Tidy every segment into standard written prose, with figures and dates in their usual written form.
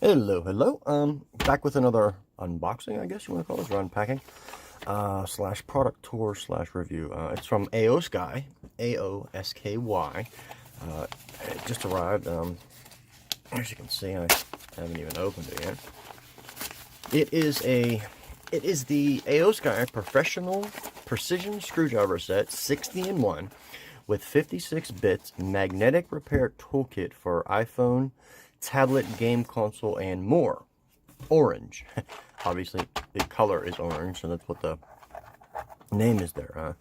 Hello. Back with another unboxing, I guess you want to call this, or unpacking, slash product tour slash review. It's from Aosky, Aosky. It just arrived. As you can see, I haven't even opened it yet. It is the Aosky Professional Precision Screwdriver Set, 60-in-1, with 56 bits magnetic repair toolkit for iPhone, tablet, game console, and more. Orange. Obviously, the color is orange, so that's what the name is there.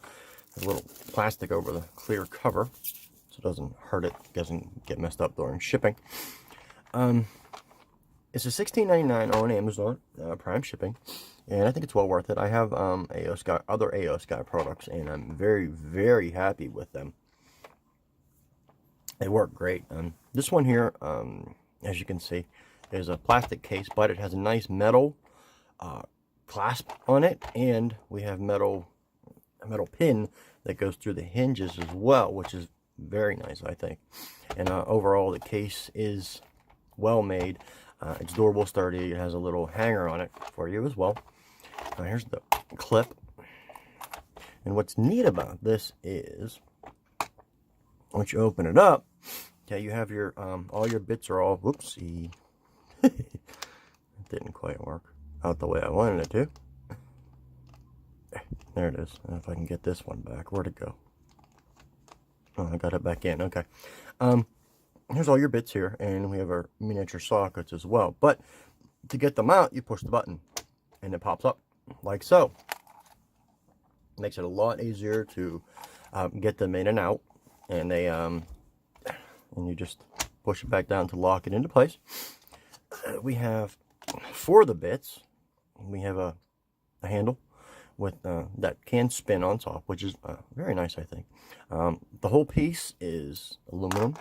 There's a little plastic over the clear cover, so it doesn't hurt it, doesn't get messed up during shipping. It's a $16.99 on Amazon, Prime shipping, and I think it's well worth it. I have other Aosky products, and I'm very, very happy with them. They work great. This one here, as you can see, is a plastic case, but it has a nice metal clasp on it, and we have a metal pin that goes through the hinges as well, which is very nice, I think. And overall, the case is well made. It's durable, sturdy. It has a little hanger on it for you as well. Here's the clip. And what's neat about this is, once you open it up, okay, you have your all your bits are all, whoopsie, it didn't quite work out the way I wanted it to. There it is. If I can get this one back, where'd it go? Oh, I got it back in. Okay. Here's all your bits here, and we have our miniature sockets as well. But to get them out, you push the button, and it pops up like so. Makes it a lot easier to get them in and out, and they and you just push it back down to lock it into place. We have, for the bits, we have a handle with that can spin on top, which is very nice, I think. The whole piece is aluminum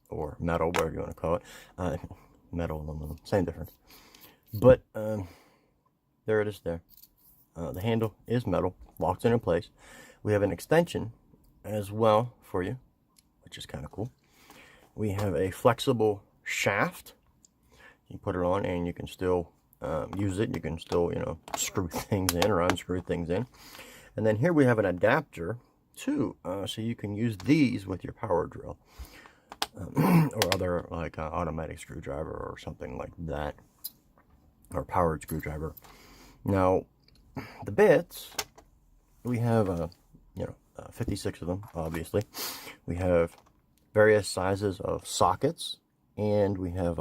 or metal, whatever you want to call it. Metal, aluminum, same difference. But there it is there. The handle is metal, locks in place. We have an extension as well for you, which is kind of cool. We have a flexible shaft. You put it on and you can still use it. You can still, screw things in or unscrew things in. And then here we have an adapter too, so you can use these with your power drill or other like automatic screwdriver or something like that, or powered screwdriver. Now, the bits, we have 56 of them, obviously. We have various sizes of sockets, and we have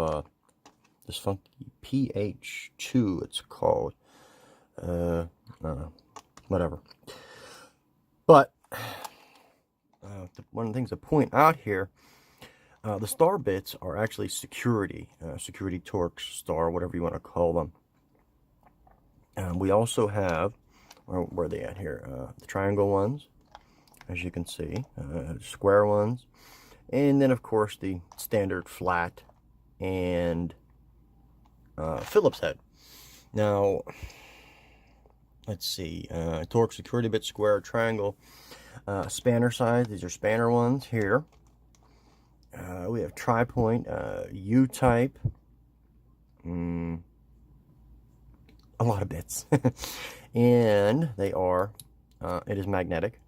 this funky PH2, it's called. Whatever. But one of the things to point out here, the star bits are actually security Torx star, whatever you want to call them. We also have, where are they at here? The triangle ones, as you can see, square ones, and then of course the standard flat and Phillips head. Now, let's see, Torx security bit, square, triangle, spanner size. These are spanner ones here. We have tri-point, U-type, a lot of bits, and they are, it is magnetic.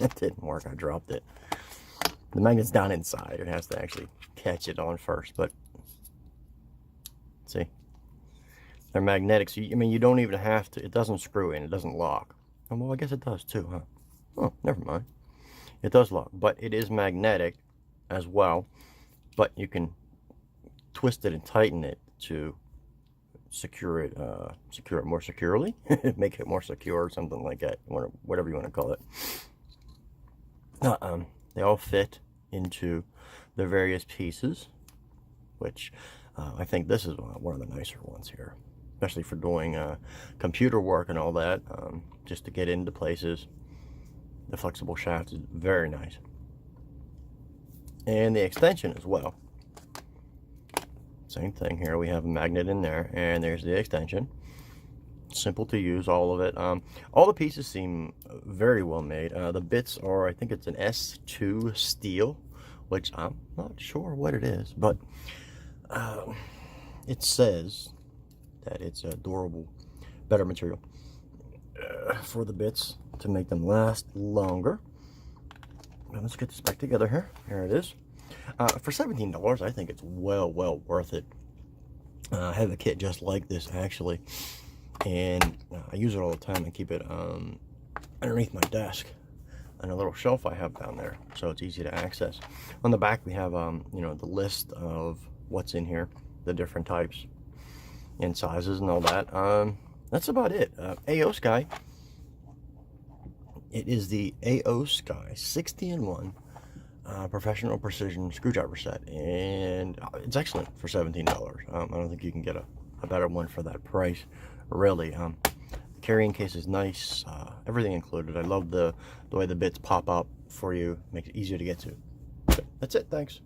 It didn't work, I dropped it. The magnet's down inside, it has to actually catch it on first, but see, they're magnetic, so you don't even have to, it doesn't screw in, it doesn't lock. Oh, well, I guess it does too, huh? Oh, never mind. It does lock, but it is magnetic as well, but you can twist it and tighten it to secure it more securely, make it more secure, or something like that, whatever you want to call it. They all fit into the various pieces, which I think this is one of the nicer ones here, especially for doing computer work and all that, just to get into places. The flexible shaft is very nice, and the extension as well. Same thing here. We have a magnet in there, and there's the extension. Simple to use, all of it. All the pieces seem very well made. The bits are, I think it's an S2 steel which I'm not sure what it is, but it says that it's a durable, better material for the bits to make them last longer. Now let's get this back together here. Here it is. For $17, I think it's well worth it. I have a kit just like this actually, and I use it all the time and keep it underneath my desk on a little shelf I have down there, so it's easy to access. On the back we have you know, the list of what's in here, the different types and sizes and all that. That's about it. Aosky. It is the Aosky 60-in-1 professional precision screwdriver set, and it's excellent for $17. I don't think you can get a better one for that price, really. The carrying case is nice, everything included. I love the way the bits pop up for you, makes it easier to get to. So that's it. Thanks.